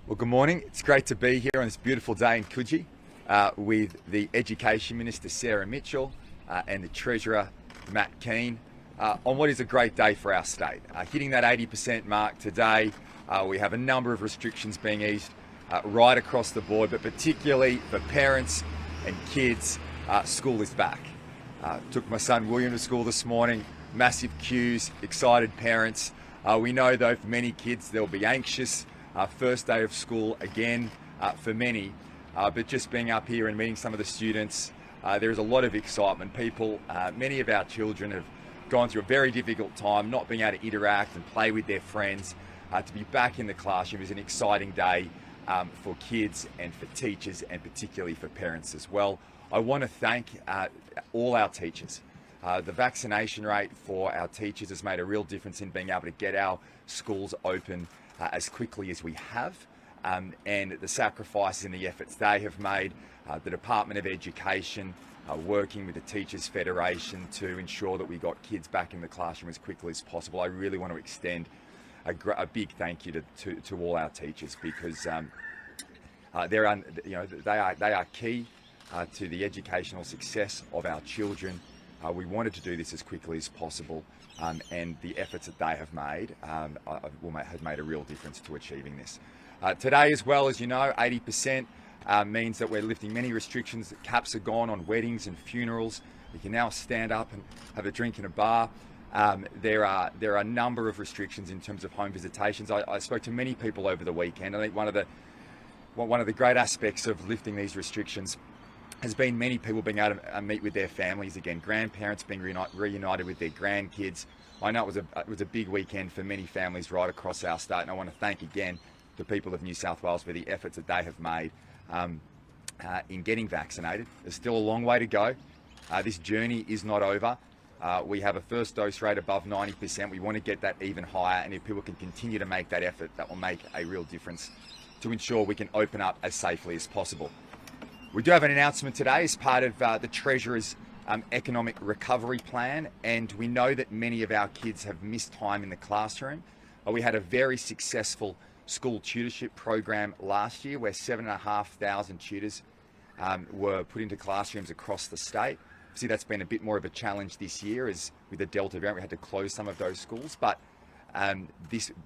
Well, good morning. It's great to be here on this beautiful day in Coogee with the Education Minister, Sarah Mitchell, and the Treasurer, Matt Kean, on what is a great day for our state. Hitting that 80% mark today, we have a number of restrictions being eased right across the board, but particularly for parents and kids, school is back. Took my son William to school this morning, massive queues, excited parents. We know though for many kids they'll be anxious. First day of school again for many, but just being up here and meeting some of the students, there's a lot of excitement. Many of our children have gone through a very difficult time, not being able to interact and play with their friends. To be back in the classroom is an exciting day for kids and for teachers, and particularly for parents as well. I want to thank all our teachers. The vaccination rate for our teachers has made a real difference in being able to get our schools open as quickly as we have, and the sacrifices and the efforts they have made. The Department of Education working with the Teachers Federation to ensure that we got kids back in the classroom as quickly as possible. I really want to extend a big thank you to all our teachers, because they are key to the educational success of our children. We wanted to do this as quickly as possible, and the efforts that they have made have made a real difference to achieving this. Today, as well, as you know, 80% means that we're lifting many restrictions. The caps are gone on weddings and funerals. You can now stand up and have a drink in a bar. There are a number of restrictions in terms of home visitations. I spoke to many people over the weekend. I think one of the great aspects of lifting these restrictions has been many people being able to meet with their families again, grandparents being reunited with their grandkids. I know it was a big weekend for many families right across our state, and I want to thank again the people of New South Wales for the efforts that they have made in getting vaccinated. There's still a long way to go. This journey is not over. We have a first dose rate above 90%. We want to get that even higher, and if people can continue to make that effort, that will make a real difference to ensure we can open up as safely as possible. We do have an announcement today as part of the Treasurer's economic recovery plan, and we know that many of our kids have missed time in the classroom. We had a very successful school tutorship program last year where 7,500 tutors were put into classrooms across the state. See, that's been a bit more of a challenge this year, as with the Delta variant we had to close some of those schools, but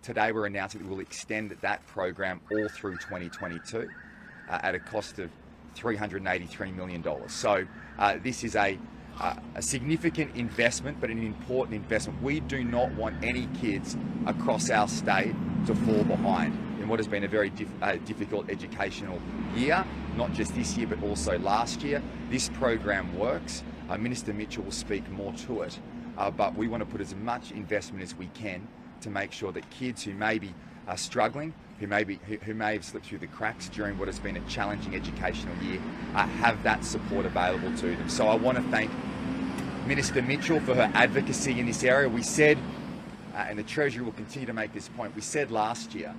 today we're announcing that we'll extend that program all through 2022 at a cost of $383 million. So this is a significant investment, but an important investment. We do not want any kids across our state to fall behind in what has been a very difficult educational year, not just this year, but also last year. This program works. Minister Mitchell will speak more to it, but we want to put as much investment as we can to make sure that kids who may be struggling, who may have slipped through the cracks during what has been a challenging educational year, have that support available to them. So I want to thank Minister Mitchell for her advocacy in this area. We said, and the Treasury will continue to make this point, we said last year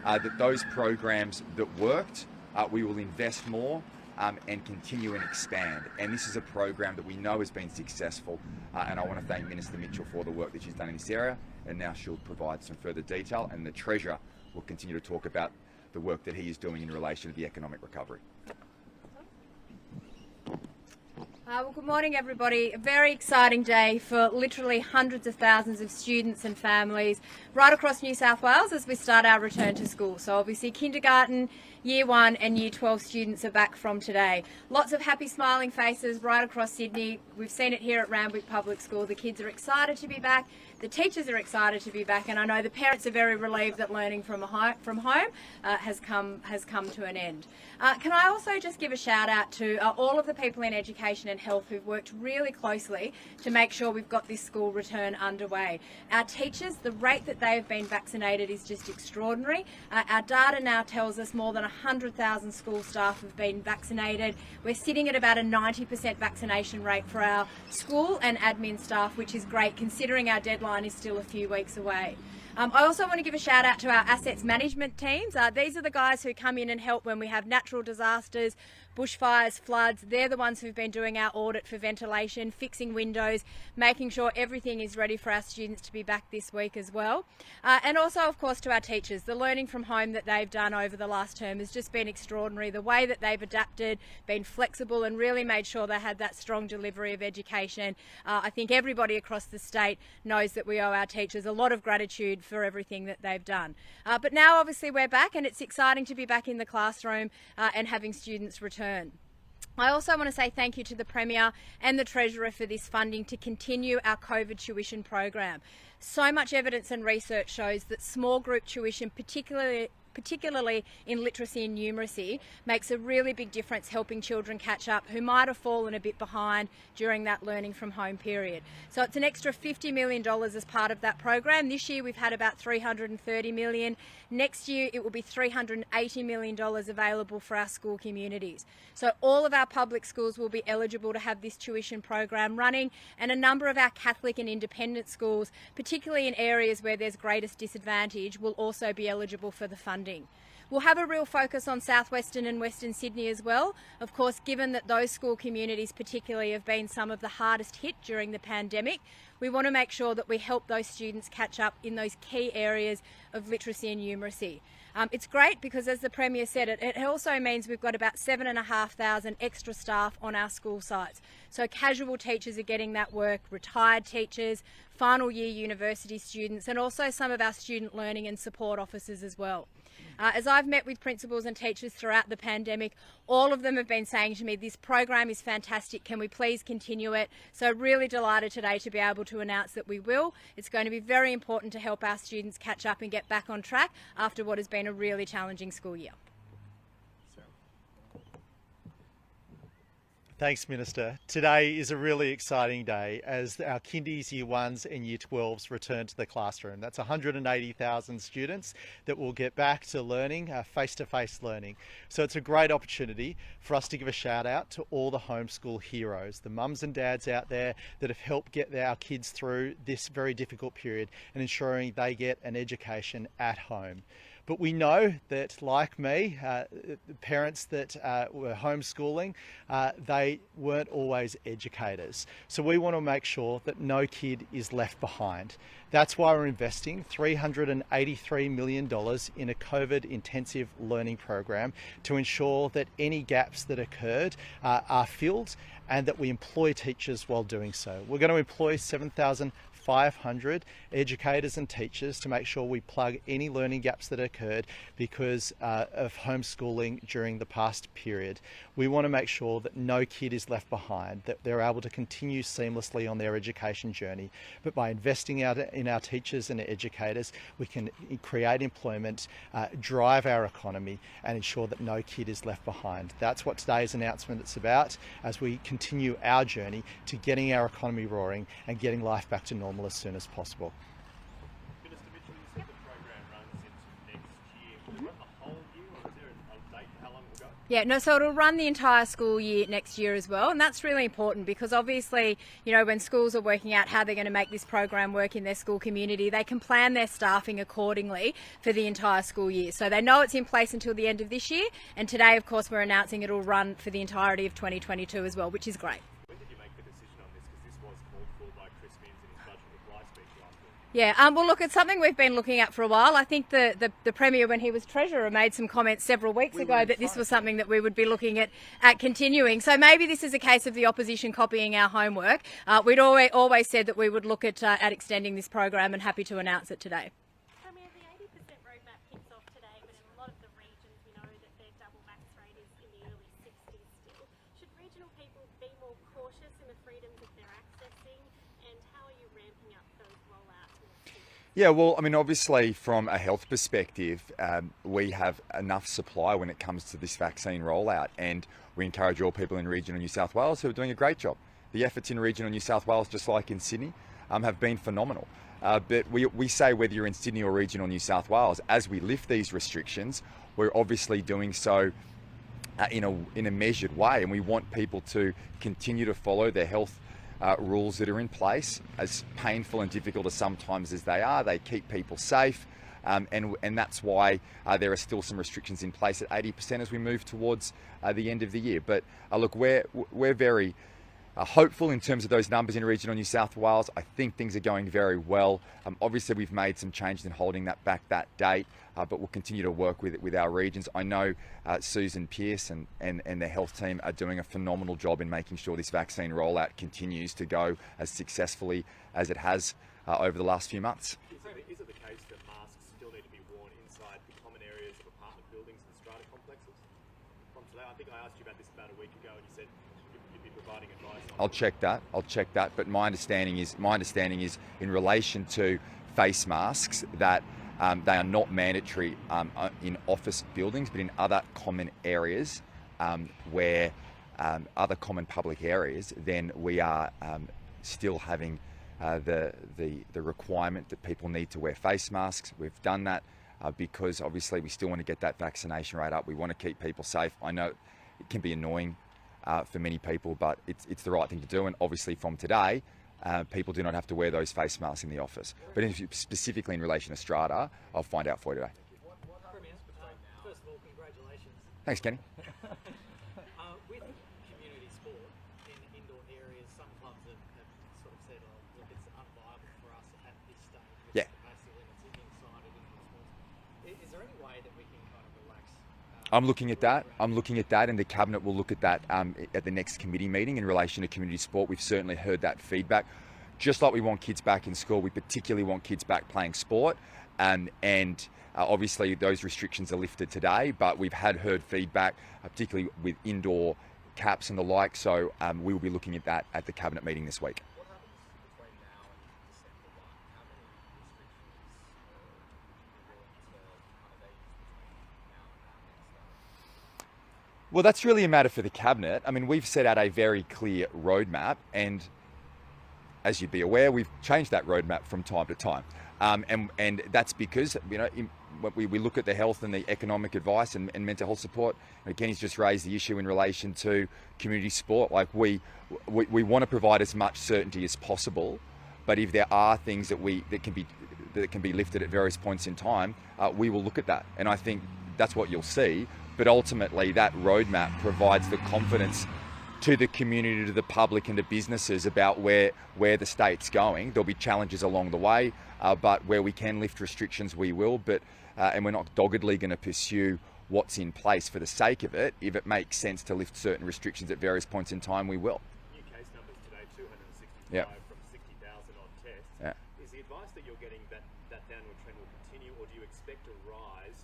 that those programs that worked, we will invest more and continue and expand. And this is a program that we know has been successful, and I want to thank Minister Mitchell for the work that she's done in this area, and now she'll provide some further detail, and the Treasurer will continue to talk about the work that he is doing in relation to the economic recovery. Well, good morning, everybody. A very exciting day for literally hundreds of thousands of students and families right across New South Wales as we start our return to school. So obviously kindergarten, Year 1 and Year 12 students are back from today. Lots of happy smiling faces right across Sydney. We've seen it here at Randwick Public School. The kids are excited to be back. The teachers are excited to be back, and I know the parents are very relieved that learning from home has come to an end. Can I also just give a shout out to all of the people in education and health who've worked really closely to make sure we've got this school return underway. Our teachers, the rate that they have been vaccinated is just extraordinary. Our data now tells us more than 100,000 school staff have been vaccinated. We're sitting at about a 90% vaccination rate for our school and admin staff, which is great considering our deadline is still a few weeks away. I also want to give a shout out to our assets management teams. These are the guys who come in and help when we have natural disasters, bushfires, floods. They're the ones who've been doing our audit for ventilation, fixing windows, making sure everything is ready for our students to be back this week as well. And also, of course, to our teachers. The learning from home that they've done over the last term has just been extraordinary. The way that they've adapted, been flexible and really made sure they had that strong delivery of education. I think everybody across the state knows that we owe our teachers a lot of gratitude for everything that they've done. But now obviously we're back and it's exciting to be back in the classroom and having students return. I also want to say thank you to the Premier and the Treasurer for this funding to continue our COVID tuition program. So much evidence and research shows that small group tuition, particularly in literacy and numeracy, makes a really big difference helping children catch up who might have fallen a bit behind during that learning from home period. So it's an extra $50 million as part of that program. This year we've had about $330 million. Next year it will be $380 million available for our school communities. So all of our public schools will be eligible to have this tuition program running, and a number of our Catholic and independent schools, particularly in areas where there's greatest disadvantage, will also be eligible for the funding. We'll have a real focus on southwestern and western Sydney as well. Of course, given that those school communities particularly have been some of the hardest hit during the pandemic, we want to make sure that we help those students catch up in those key areas of literacy and numeracy. It's great because, as the Premier said, it also means we've got about 7,500 extra staff on our school sites. So casual teachers are getting that work, retired teachers, final year university students, and also some of our student learning and support officers as well. As I've met with principals and teachers throughout the pandemic, all of them have been saying to me, this program is fantastic, can we please continue it? So really delighted today to be able to announce that we will. It's going to be very important to help our students catch up and get back on track after what has been a really challenging school year. Thanks, Minister. Today is a really exciting day as our kindies, year ones and year 12s return to the classroom. That's 180,000 students that will get back to learning, face-to-face learning. So it's a great opportunity for us to give a shout out to all the homeschool heroes, the mums and dads out there that have helped get our kids through this very difficult period and ensuring they get an education at home. But we know that, like me, parents that were homeschooling, they weren't always educators. So we want to make sure that no kid is left behind. That's why we're investing $383 million in a COVID intensive learning program to ensure that any gaps that occurred are filled and that we employ teachers while doing so. We're going to employ 7,500 educators and teachers to make sure we plug any learning gaps that occurred because of homeschooling during the past period. We want to make sure that no kid is left behind, that they're able to continue seamlessly on their education journey. But by investing in our teachers and educators, we can create employment, drive our economy and ensure that no kid is left behind. That's what today's announcement is about as we continue our journey to getting our economy roaring and getting life back to normal as soon as possible. Minister Mitchell, you said the program runs into next year. Will it run the whole year, or is there a date for how long it will go? Yeah, no, so it'll run the entire school year next year as well, and that's really important because obviously, you know, when schools are working out how they're going to make this program work in their school community, they can plan their staffing accordingly for the entire school year. So they know it's in place until the end of this year, and today, of course, we're announcing it'll run for the entirety of 2022 as well, which is great. When did you make the decision on this? Because this was called for by Chris Minns in his budget reply speech last week. Yeah, well, look, it's something we've been looking at for a while. I think the Premier, when he was Treasurer, made some comments several weeks ago that this was something that we would be looking at continuing. So maybe this is a case of the opposition copying our homework. We'd always said that we would look at extending this program, and happy to announce it today. Premier, the 80% roadmap kicks off today, but in a lot of the regions we know that their double max rate is in the early 60s still. Should regional people be more cautious in the freedoms that they're accessing, and how are you ramping up those rollouts? Yeah, well, I mean, obviously from a health perspective, we have enough supply when it comes to this vaccine rollout, and we encourage all people in regional New South Wales who are doing a great job. The efforts in regional New South Wales, just like in Sydney, have been phenomenal. But we say whether you're in Sydney or regional New South Wales, as we lift these restrictions, we're obviously doing so in a measured way, and we want people to continue to follow their health rules that are in place, as painful and difficult as sometimes as they are. They keep people safe. And that's why there are still some restrictions in place at 80% as we move towards the end of the year. But look, we're very hopeful in terms of those numbers in regional New South Wales. I think things are going very well. Obviously, we've made some changes in holding that back that date, but we'll continue to work with our regions. I know Susan Pearce and their health team are doing a phenomenal job in making sure this vaccine rollout continues to go as successfully as it has over the last few months. Is it the case that masks still need to be worn inside the common areas of apartment buildings and strata complexes? From today, I think I asked you about this about a week ago, and you said you'd be providing advice. I'll check that. But my understanding is in relation to face masks that they are not mandatory in office buildings, but in other common areas where other common public areas, then we are still having the requirement that people need to wear face masks. We've done that because obviously we still want to get that vaccination rate up. We want to keep people safe. I know it can be annoying for many people, but it's the right thing to do. And obviously from today, people do not have to wear those face masks in the office. But specifically in relation to strata, I'll find out for you today. First of all, congratulations. Thanks, Kenny. With community sport in indoor areas, some clubs have sort of said, oh, look, it's unviable for us at this stage with Yeah. capacity limits inside of indoor sports. Is there any way that we can kind of relax? I'm looking at that, and the Cabinet will look at that at the next committee meeting in relation to community sport. We've certainly heard that feedback. Just like we want kids back in school, we particularly want kids back playing sport. Obviously those restrictions are lifted today, but we've heard feedback, particularly with indoor caps and the like. So we will be looking at that at the Cabinet meeting this week. What happens between now and December 1? How many restrictions are willing to accommodate between now and that next day? Well, that's really a matter for the Cabinet. I mean, we've set out a very clear roadmap, and as you'd be aware, we've changed that roadmap from time to time. And that's because, we look at the health and the economic advice and mental health support. Kenny's just raised the issue in relation to community sport. Like we want to provide as much certainty as possible, but if there are things that can be lifted at various points in time, we will look at that. And I think that's what you'll see. But ultimately, that roadmap provides the confidence to the community, to the public and to businesses about where the state's going. There'll be challenges along the way, but where we can lift restrictions, we will. And we're not doggedly going to pursue what's in place for the sake of it. If it makes sense to lift certain restrictions at various points in time, we will. New case numbers today, 265 Yeah. from 60,000 odd tests. Yeah. Is the advice that you're getting that downward trend will continue, or do you expect a rise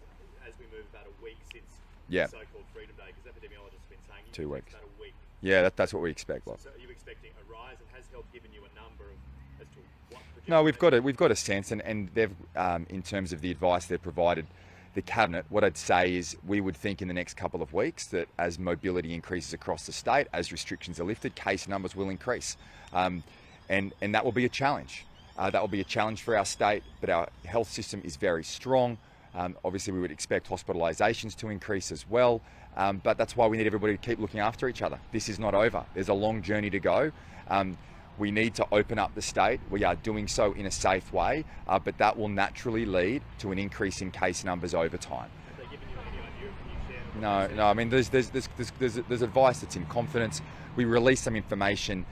as we move about a week since Yeah. the so-called Freedom Day? Because epidemiologists have been saying 2 weeks. about a week. Yeah, that's what we expect, Bob. So are you expecting a rise, and has health given you a number as to what? No, we've got a sense, and they've in terms of the advice they've provided the Cabinet. What I'd say is we would think in the next couple of weeks that as mobility increases across the state, as restrictions are lifted, case numbers will increase, and that will be a challenge. That will be a challenge for our state, but our health system is very strong. Obviously, we would expect hospitalisations to increase as well, but that's why we need everybody to keep looking after each other. This is not over. There's a long journey to go. We need to open up the state. We are doing so in a safe way, but that will naturally lead to an increase in case numbers over time. Have they given you any idea? Can you share? No. I mean, there's advice that's in confidence. We released some information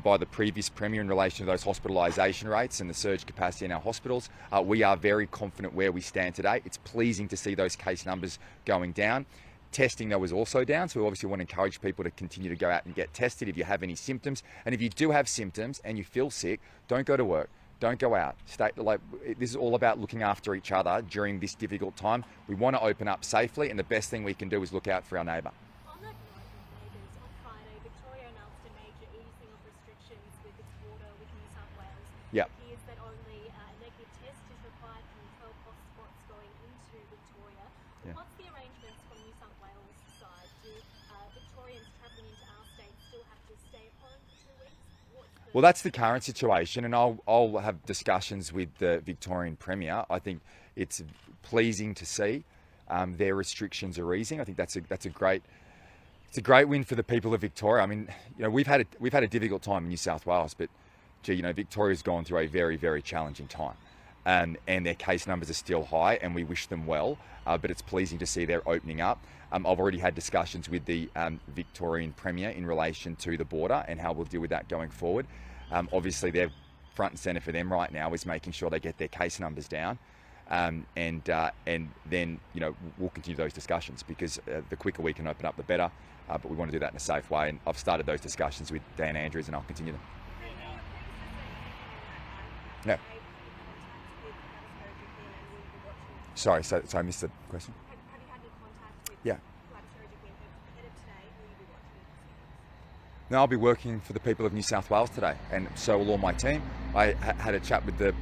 by the previous Premier in relation to those hospitalisation rates and the surge capacity in our hospitals. We are very confident where we stand today. It's pleasing to see those case numbers going down. Testing, though, is also down, so we obviously want to encourage people to continue to go out and get tested if you have any symptoms. And if you do have symptoms and you feel sick, don't go to work. Don't go out. This is all about looking after each other during this difficult time. We want to open up safely, and the best thing we can do is look out for our neighbour. On that note of neighbours, on Friday, Victoria announced a major easing of restrictions with its border with New South Wales. Yep. It appears that only a negative test is required from 12 hotspots going into Victoria. Yeah. What's the arrangements from New South Wales side? Do Victorians travelling into our state still have to stay at home for 2 weeks? Well, that's the current situation, and I'll have discussions with the Victorian Premier. I think it's pleasing to see their restrictions are easing. I think that's a great It's a great win for the people of Victoria. I mean, we've had a difficult time in New South Wales, but Victoria's gone through a very, very challenging time, and their case numbers are still high, and we wish them well. But it's pleasing to see they're opening up. I've already had discussions with the Victorian Premier in relation to the border and how we'll deal with that going forward. Obviously, they're front and centre for them right now is making sure they get their case numbers down. And then we'll continue those discussions, because the quicker we can open up, the better. But we want to do that in a safe way. And I've started those discussions with Dan Andrews, and I'll continue them. No. Sorry, so I missed the question. Have you had any contact with Yeah. ahead of today? Will you be watching it? No, I'll be working for the people of New South Wales today, and so will all my team. I had a chat with the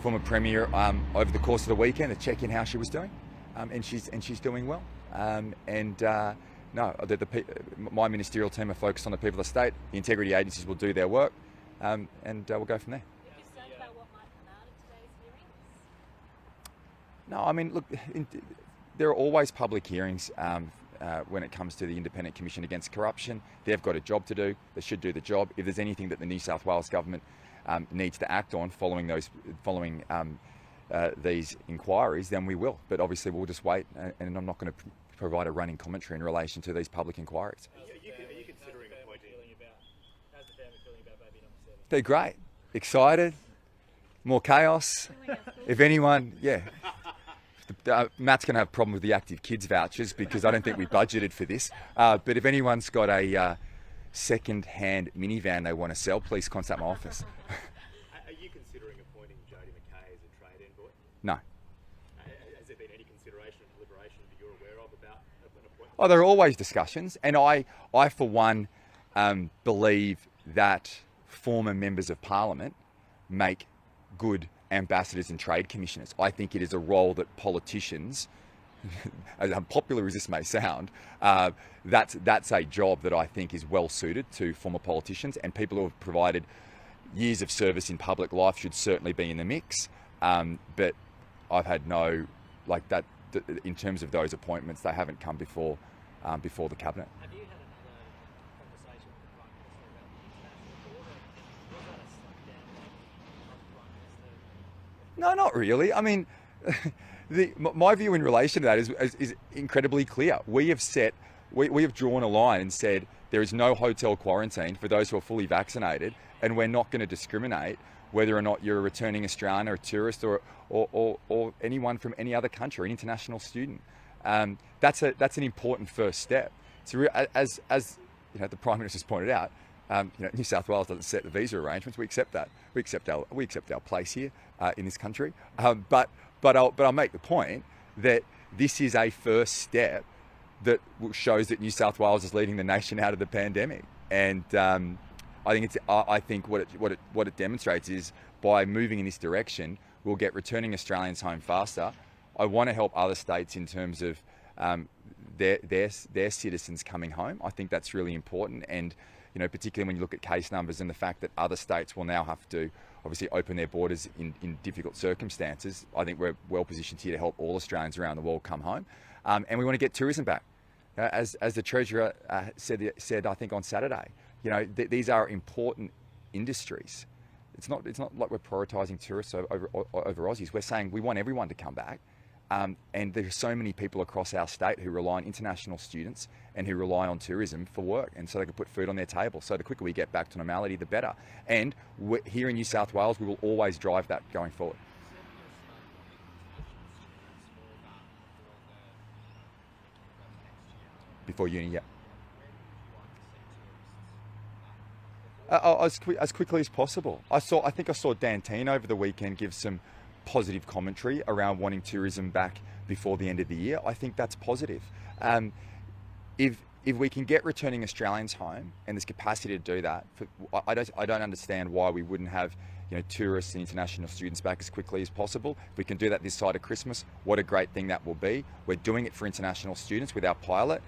former Premier over the course of the weekend to check in how she was doing, and she's doing well. My ministerial team are focused on the people of the state. The integrity agencies will do their work, and we'll go from there. Are you concerned about what might come out of today's hearings? No, I mean, look, there are always public hearings when it comes to the Independent Commission Against Corruption. They've got a job to do. They should do the job. If there's anything that the New South Wales government needs to act on following these inquiries, then we will. But obviously, we'll just wait, and I'm not going to provide a running commentary in relation to these public inquiries. Are you considering appointing? How's the family feeling about baby number 7? They're great, excited, more chaos. If anyone, Matt's going to have a problem with the active kids vouchers, because I don't think we budgeted for this. But if anyone's got a second-hand minivan they want to sell, please contact my office. Are you considering appointing Jodie McKay as a trade envoy? No. Has there been any consideration or deliberation that you're aware of about an appointment? Oh, there are always discussions, and I for one, believe that former members of Parliament make good ambassadors and trade commissioners. I think it is a role that politicians, as unpopular as this may sound, that's a job that I think is well suited to former politicians, and people who have provided years of service in public life should certainly be in the mix. But I've had no, in terms of those appointments, they haven't come before the cabinet. Have you had another conversation with the Prime Minister about the international border? Was that a slowdown from the Prime Minister? No, not really. I mean, my view in relation to that is incredibly clear. We have drawn a line and said there is no hotel quarantine for those who are fully vaccinated, and we're not going to discriminate whether or not you're a returning Australian or a tourist or anyone from any other country, an international student. That's an important first step. So as the Prime Minister's pointed out, New South Wales doesn't set the visa arrangements. We accept that. We accept our place here in this country. But I'll make the point that this is a first step that shows that New South Wales is leading the nation out of the pandemic. And I think what it demonstrates is, by moving in this direction, we'll get returning Australians home faster. I want to help other states in terms of their citizens coming home. I think that's really important, and particularly when you look at case numbers and the fact that other states will now have to obviously open their borders in difficult circumstances. I think we're well positioned here to help all Australians around the world come home, and we want to get tourism back. As the Treasurer said, I think on Saturday, these are important industries. It's not like we're prioritising tourists over Aussies. We're saying we want everyone to come back. And there are so many people across our state who rely on international students and who rely on tourism for work, and so they can put food on their table. So the quicker we get back to normality, the better. And here in New South Wales, we will always drive that going forward. Before uni, yeah. As quickly as possible. I think I saw Dan Kean over the weekend give some positive commentary around wanting tourism back before the end of the year. I think that's positive. If we can get returning Australians home, and there's capacity to do that, I don't understand why we wouldn't have tourists and international students back as quickly as possible. If we can do that this side of Christmas, what a great thing that will be. We're doing it for international students with our pilot,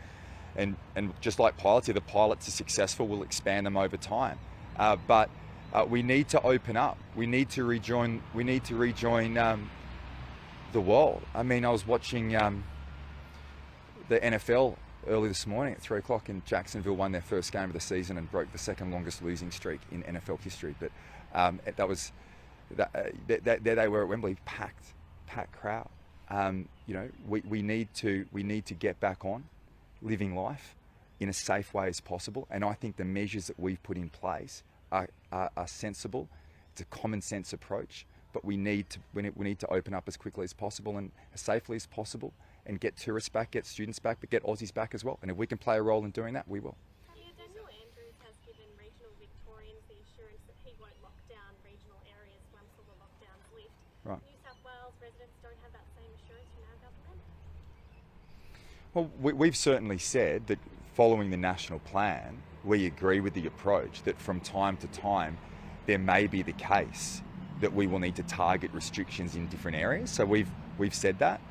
and just like pilots, if the pilots are successful, we'll expand them over time. But we need to open up. We need to rejoin the world. I mean, I was watching the NFL early this morning at 3 o'clock, and Jacksonville won their first game of the season and broke the second longest losing streak in NFL history. But there they were at Wembley, packed crowd. We need to get back on living life in a safe way as possible, and I think the measures that we've put in place are sensible. It's a common sense approach, but we need to open up as quickly as possible and as safely as possible, and get tourists back, get students back, but get Aussies back as well. And if we can play a role in doing that, we will. Daniel Andrews has given regional Victorians the assurance that he won't lock down regional areas once all the lockdowns lift. Right. New South Wales residents don't have that same assurance from our government. Well, we've certainly said that following the national plan, we agree with the approach that from time to time there may be the case that we will need to target restrictions in different areas. So we've said that.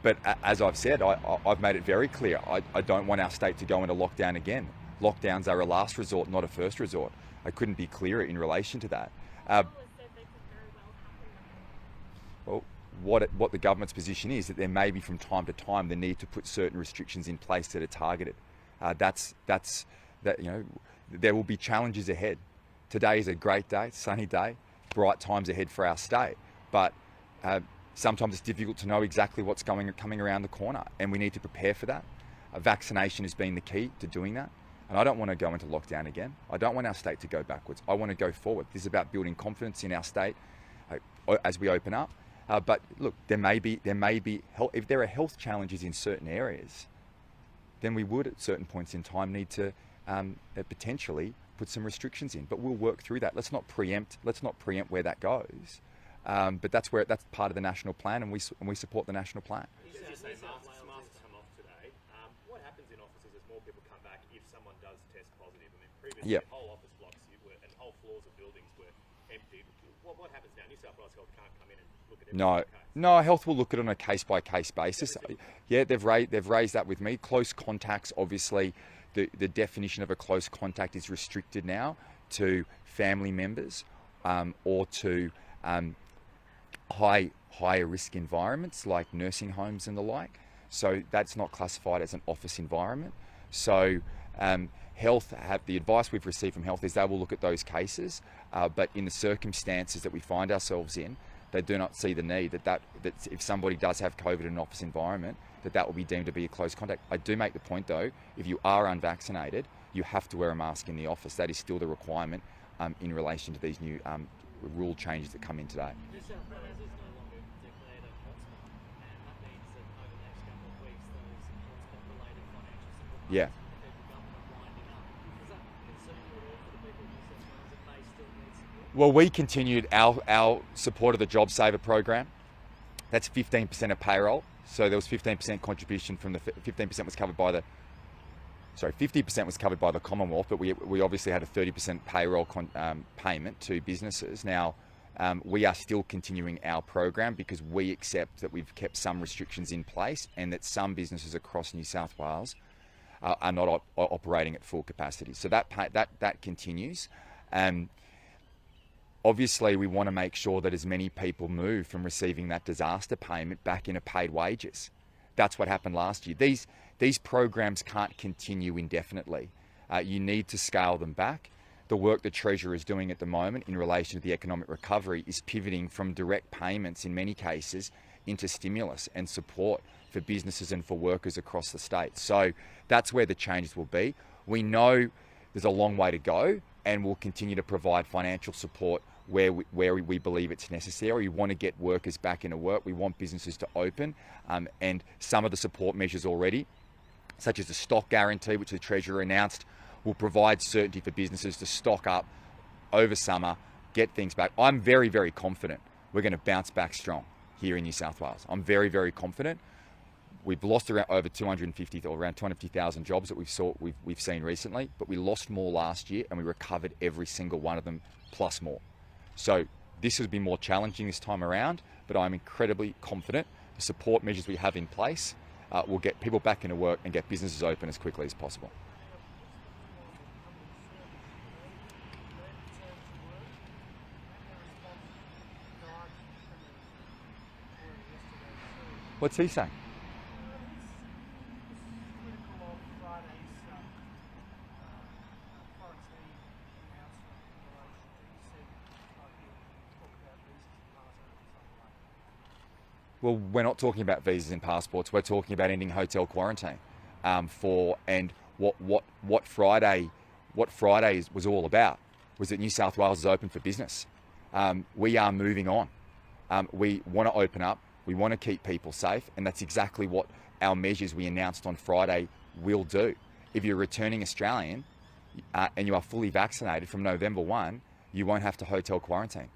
But as I've said, I've made it very clear, I don't want our state to go into lockdown again. Lockdowns are a last resort, not a first resort. I couldn't be clearer in relation to that. Well, what the government's position is that there may be from time to time the need to put certain restrictions in place that are targeted. There will be challenges ahead. Today is a great day, sunny day, bright times ahead for our state. But sometimes it's difficult to know exactly what's coming around the corner, and we need to prepare for that. Vaccination has been the key to doing that, and I don't want to go into lockdown again. I don't want our state to go backwards. I want to go forward. This is about building confidence in our state as we open up. But look, there may be if there are health challenges in certain areas, then we would at certain points in time need to potentially put some restrictions in. But we'll work through that. Let's not preempt where that goes. But that's part of the national plan, and we support the national plan. You say masks come off today. What happens in offices as more people come back if someone does test positive? I mean, previously whole office blocks and whole floors of buildings were empty. What happens now? New South Wales Health can't come in and look at every No, Health will look at it on a case-by-case basis. Yeah, they've raised that with me. Close contacts, obviously, the definition of a close contact is restricted now to family members or to higher risk environments like nursing homes and the like. So that's not classified as an office environment. So Health, the advice we've received from Health is they will look at those cases, but in the circumstances that we find ourselves in, they do not see the need that if somebody does have COVID in an office environment, that will be deemed to be a close contact. I do make the point though, if you are unvaccinated, you have to wear a mask in the office. That is still the requirement in relation to these new rule changes that come in today. New South Wales is no longer declared a hotspot, and that means that over the next couple of weeks, those hotspot-related financial support Yeah. from the federal government are winding up. Does that concern you at all for the people of New South Wales that may still need support? Well, we continued our support of the JobSaver program. That's 15% of payroll. So there was 15% contribution from 15% was covered by 50% was covered by the Commonwealth, but we obviously had a 30% payroll payment to businesses. Now, we are still continuing our program because we accept that we've kept some restrictions in place and that some businesses across New South Wales are not operating at full capacity. So that continues. Obviously, we want to make sure that as many people move from receiving that disaster payment back into paid wages. That's what happened last year. These programs can't continue indefinitely. You need to scale them back. The work the Treasurer is doing at the moment in relation to the economic recovery is pivoting from direct payments in many cases into stimulus and support for businesses and for workers across the state. So that's where the changes will be. We know there's a long way to go, and we'll continue to provide financial support where we believe it's necessary. We want to get workers back into work. We want businesses to open, and some of the support measures already, such as the stock guarantee, which the Treasurer announced, will provide certainty for businesses to stock up over summer, get things back. I'm very, very confident we're going to bounce back strong here in New South Wales. I'm very, very confident. We've lost around over 250 or around 250,000 jobs that we've seen recently, but we lost more last year and we recovered every single one of them plus more. So this will be more challenging this time around, but I'm incredibly confident the support measures we have in place will get people back into work and get businesses open as quickly as possible. What's he saying? Well, we're not talking about visas and passports. We're talking about ending hotel quarantine. What Friday was all about was that New South Wales is open for business. We are moving on. We want to open up. We want to keep people safe, and that's exactly what our measures we announced on Friday will do. If you're a returning Australian and you are fully vaccinated from November 1, you won't have to hotel quarantine.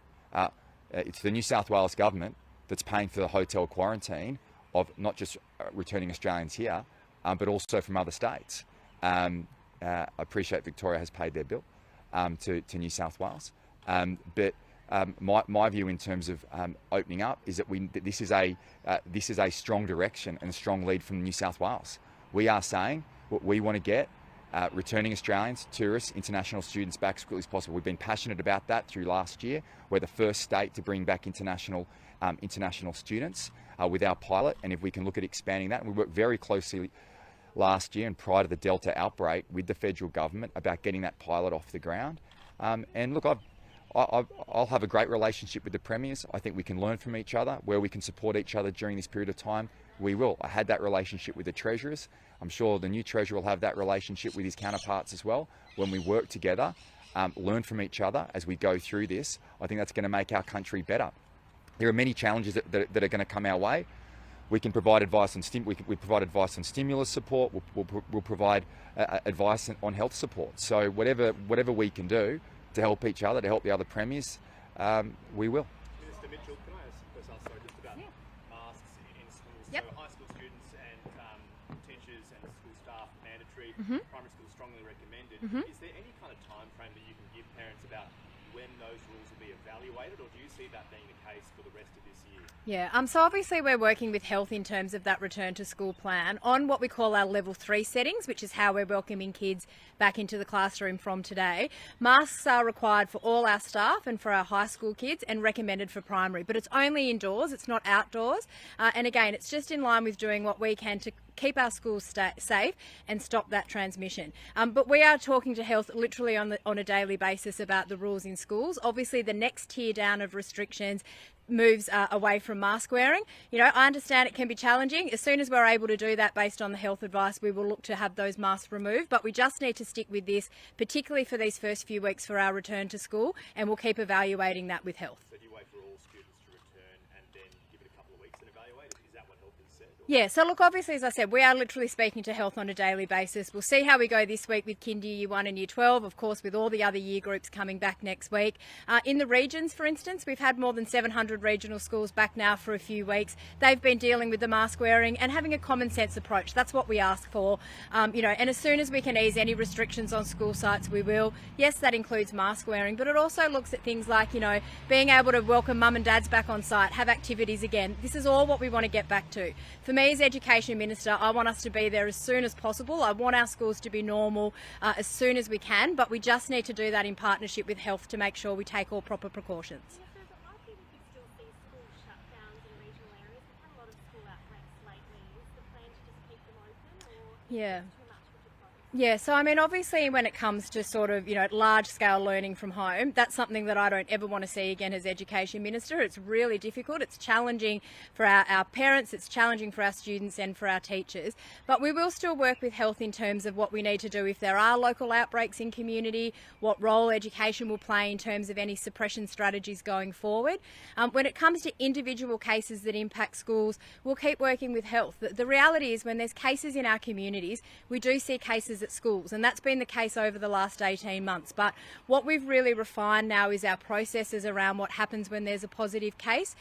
It's the New South Wales government that's paying for the hotel quarantine of not just returning Australians here, but also from other states. I appreciate Victoria has paid their bill to New South Wales. But my view in terms of opening up is that this is a strong direction and a strong lead from New South Wales. We are saying what we want to get returning Australians, tourists, international students back as quickly as possible. We've been passionate about that through last year. We're the first state to bring back international students with our pilot, and if we can look at expanding that, and we worked very closely last year and prior to the Delta outbreak with the federal government about getting that pilot off the ground. And look, I'll have a great relationship with the premiers. I think we can learn from each other. Where we can support each other during this period of time, we will. I had that relationship with the treasurers. I'm sure the new treasurer will have that relationship with his counterparts as well. When we work together, learn from each other as we go through this, I think that's going to make our country better. There are many challenges that are going to come our way. We can provide advice on we provide advice on stimulus support. We'll provide advice on health support. So whatever we can do to help each other, to help the other premiers, we will. Minister Mitchell, can I ask just about masks in schools? Yep. So high school students and teachers and school staff mandatory, primary school strongly recommended. Is there any kind of time frame that you can give parents about when those rules will be evaluated, or do you see that being the case for the rest of this year? Yeah, so obviously we're working with health in terms of that return to school plan on what we call our level 3 settings, which is how we're welcoming kids back into the classroom from today. Masks are required for all our staff and for our high school kids and recommended for primary, but it's only indoors, it's not outdoors. And again, it's just in line with doing what we can to keep our schools safe and stop that transmission. But we are talking to health literally on a daily basis about the rules in schools. Obviously, the next tier down of restrictions moves away from mask wearing. I understand it can be challenging. As soon as we're able to do that based on the health advice, we will look to have those masks removed, but we just need to stick with this, particularly for these first few weeks for our return to school, and we'll keep evaluating that with health. So do you wait for all students to return and then give it a couple of weeks and evaluate? Is that what health has said? Or? Yeah, so look, obviously, as I said, we are literally speaking to health on a daily basis. We'll see how we go this week with Kinder Year 1 and Year 12, of course, with all the other year groups coming back next week. In the regions, for instance, we've had more than 700 regional schools back now for a few weeks. They've been dealing with the mask wearing and having a common sense approach. That's what we ask for. And as soon as we can ease any restrictions on school sites, we will. Yes, that includes mask wearing, but it also looks at things like, being able to welcome mum and dads back on site, have activities again. This is all what we want to get back to. For me as Education Minister, I want us to be there as soon as possible. I want our schools to be normal as soon as we can, but we just need to do that in partnership with health to make sure we take all proper precautions. Yes, so is it likely we could still see school shutdowns in regional areas? We've had a lot of school outbreaks lately. Is the plan to just keep them open, or Yeah. too much with the close? Yeah, so obviously when it comes to sort of, large scale learning from home, that's something that I don't ever want to see again as Education Minister. It's really difficult. It's challenging for our parents, it's challenging for our students and for our teachers. But we will still work with health in terms of what we need to do if there are local outbreaks in community, what role education will play in terms of any suppression strategies going forward. When it comes to individual cases that impact schools, we'll keep working with health. The reality is when there's cases in our communities, we do see cases at schools, and that's been the case over the last 18 months. But what we've really refined now is our processes around what happens when there's a positive case.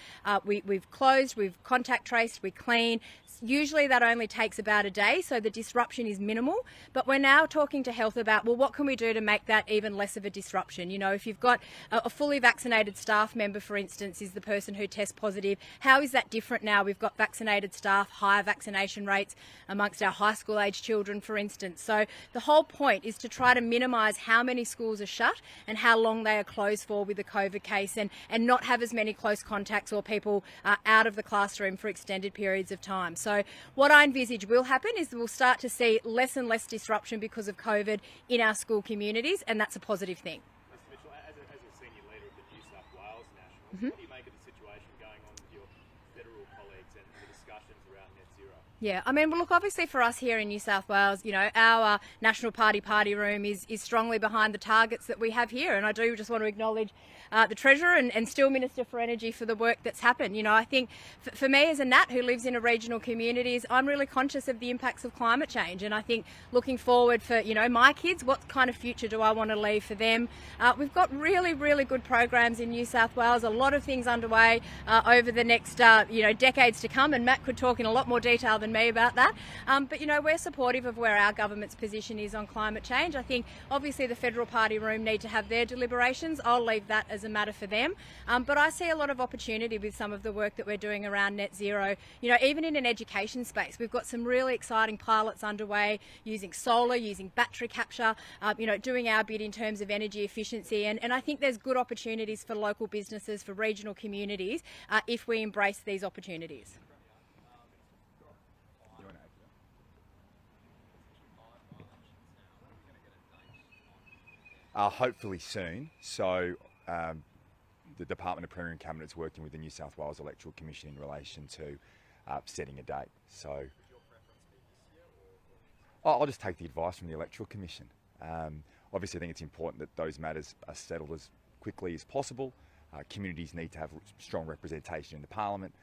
We've closed, we've contact traced, we clean. Usually that only takes about a day, so the disruption is minimal. But we're now talking to health about, well, what can we do to make that even less of a disruption? If you've got a fully vaccinated staff member, for instance, is the person who tests positive, how is that different now? We've got vaccinated staff, higher vaccination rates amongst our high school age children, for instance. So the whole point is to try to minimise how many schools are shut and how long they are closed for with a COVID case, and not have as many close contacts or people out of the classroom for extended periods of time. So what I envisage will happen is we'll start to see less and less disruption because of COVID in our school communities, and that's a positive thing. Mr Mitchell, as a senior leader of the New South Wales Nationals, what do you make of the situation going on with your federal colleagues and the discussions around net zero? Yeah, I mean, well, look, obviously for us here in New South Wales, you know, our National Party room is strongly behind the targets that we have here. And I do just want to acknowledge the Treasurer and still Minister for Energy for the work that's happened. You know, I think for me as a Nat who lives in a regional communities, I'm really conscious of the impacts of climate change. And I think looking forward for, you know, my kids, what kind of future do I want to leave for them? We've got really, really good programs in New South Wales, a lot of things underway over the next, you know, decades to come. And Matt could talk in a lot more detail than me about that. But, you know, we're supportive of where our government's position is on climate change. I think obviously the Federal Party room need to have their deliberations. I'll leave that as a matter for them. But I see a lot of opportunity with some of the work that we're doing around net zero. You know, even in an education space, we've got some really exciting pilots underway using solar, using battery capture, you know, doing our bit in terms of energy efficiency. And I think there's good opportunities for local businesses, for regional communities, if we embrace these opportunities. Hopefully soon. So the Department of Premier and Cabinet is working with the New South Wales Electoral Commission in relation to setting a date. So I'll just take the advice from the Electoral Commission. Obviously, I think it's important that those matters are settled as quickly as possible. Communities need to have strong representation in the Parliament,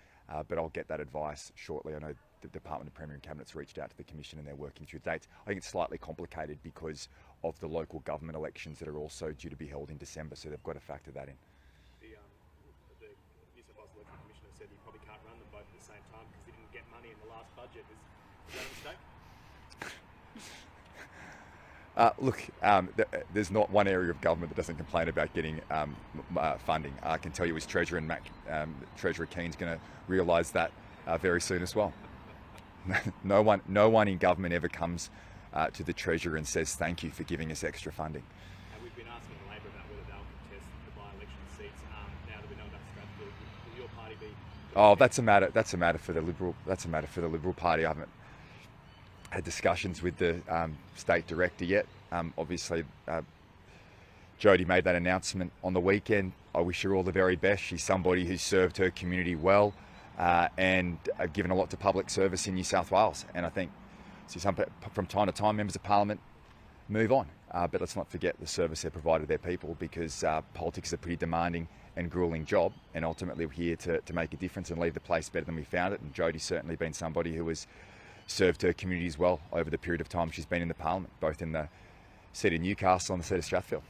but I'll get that advice shortly. I know the Department of Premier and Cabinet's reached out to the Commission and they're working through dates. I think it's slightly complicated because of the local government elections that are also due to be held in December, so they've got to factor that in. The New South Wales Electoral Commissioner said he probably can't run them both at the same time because he didn't get money in the last budget. Is that a mistake? Look, there's not one area of government that doesn't complain about getting funding. I can tell you as Treasurer and Treasurer Kean's going to realise that very soon as well. No one in government ever comes to the Treasurer and says thank you for giving us extra funding. We've been asking Labor about whether they'll contest the by-election seats. Now that we know about Strathfield, will your party be? Oh, that's a matter for the Liberal. That's a matter for the Liberal Party. I haven't had discussions with the state director yet. Obviously, Jodie made that announcement on the weekend. I wish her all the very best. She's somebody who's served her community well and given a lot to public service in New South Wales. And I think from time to time, members of Parliament move on. But let's not forget the service they provided their people, because politics is a pretty demanding and grueling job. And ultimately, we're here to make a difference and leave the place better than we found it. And Jodie's certainly been somebody who has served her communities well over the period of time she's been in the Parliament, both in the seat of Newcastle and the seat of Strathfield.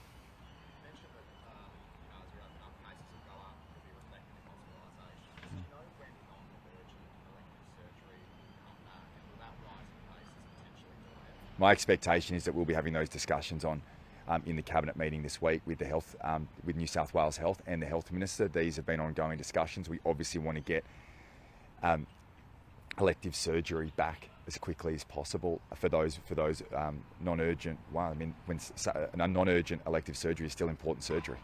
My expectation is that we'll be having those discussions in the Cabinet meeting this week with the health, with New South Wales Health and the Health Minister. These have been ongoing discussions. We obviously want to get elective surgery back as quickly as possible for those non-urgent. Well, I mean, when a non-urgent elective surgery is still important surgery.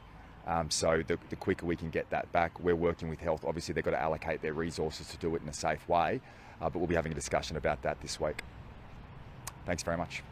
So the quicker we can get that back, we're working with health. Obviously, they've got to allocate their resources to do it in a safe way, but we'll be having a discussion about that this week. Thanks very much.